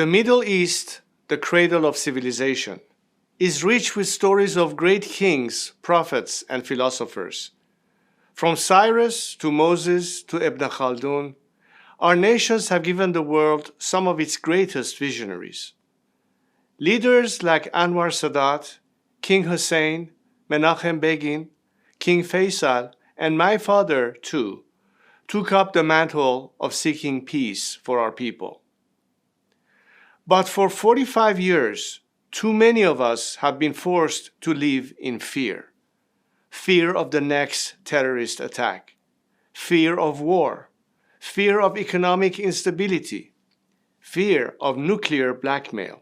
The Middle East, the cradle of civilization, is rich with stories of great kings, prophets, and philosophers. From Cyrus to Moses to Ibn Khaldun, our nations have given the world some of its greatest visionaries. Leaders like Anwar Sadat, King Hussein, Menachem Begin, King Faisal, and my father, too, took up the mantle of seeking peace for our people. But for 45 years, too many of us have been forced to live in fear. Fear of the next terrorist attack, fear of war, fear of economic instability, fear of nuclear blackmail.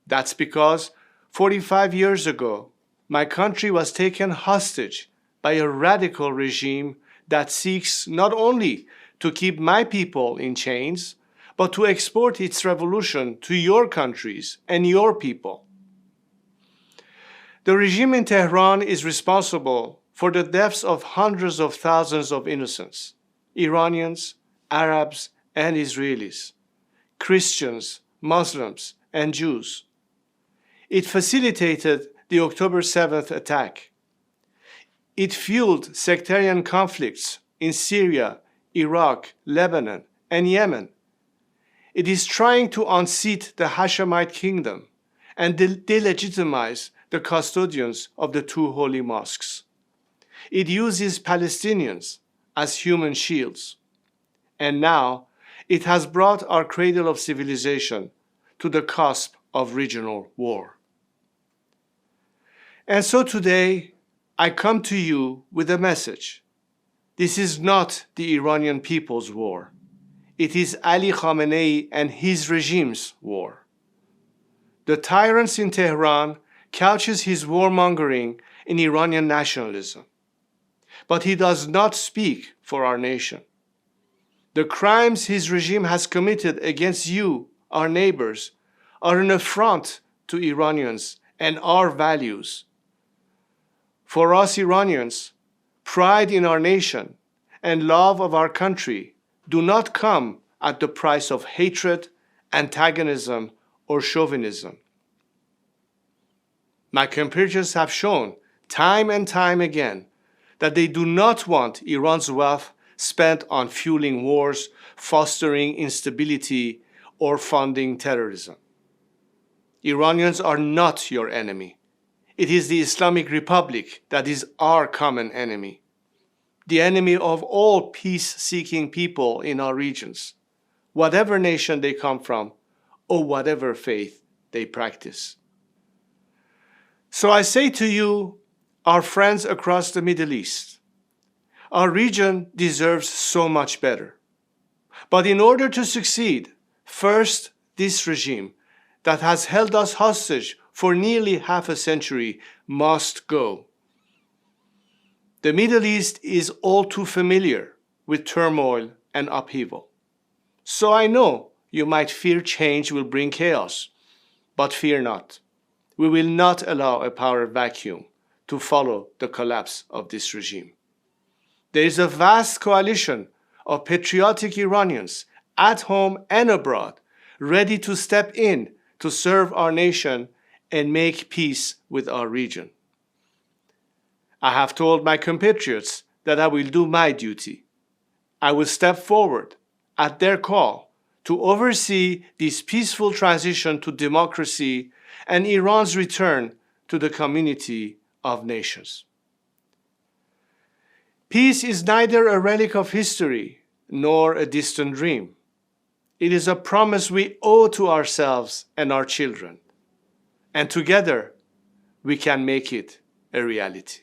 That's because 45 years ago, my country was taken hostage by a radical regime that seeks not only to keep my people in chains, but to export its revolution to your countries and your people. The regime in Tehran is responsible for the deaths of hundreds of thousands of innocents, Iranians, Arabs, and Israelis, Christians, Muslims, and Jews. It facilitated the October 7th attack. It fueled sectarian conflicts in Syria, Iraq, Lebanon, and Yemen. It is trying to unseat the Hashemite kingdom and delegitimize the custodians of the two holy mosques. It uses Palestinians as human shields. And now it has brought our cradle of civilization to the cusp of regional war. And so today, I come to you with a message. This is not the Iranian people's war. It is Ali Khamenei and his regime's war. The tyrant in Tehran couches his warmongering in Iranian nationalism. But he does not speak for our nation. The crimes his regime has committed against you, our neighbors, are an affront to Iranians and our values. For us Iranians, pride in our nation and love of our country do not come at the price of hatred, antagonism, or chauvinism. My compatriots have shown time and time again that they do not want Iran's wealth spent on fueling wars, fostering instability, or funding terrorism. Iranians are not your enemy. It is the Islamic Republic that is our common enemy, the enemy of all peace-seeking people in our regions, whatever nation they come from or whatever faith they practice. So I say to you, our friends across the Middle East, our region deserves so much better. But in order to succeed, first, this regime that has held us hostage for nearly half a century must go. The Middle East is all too familiar with turmoil and upheaval. So I know you might fear change will bring chaos, but fear not. We will not allow a power vacuum to follow the collapse of this regime. There is a vast coalition of patriotic Iranians at home and abroad ready to step in to serve our nation and make peace with our region. I have told my compatriots that I will do my duty. I will step forward at their call to oversee this peaceful transition to democracy and Iran's return to the community of nations. Peace is neither a relic of history nor a distant dream. It is a promise we owe to ourselves and our children. And together, we can make it a reality.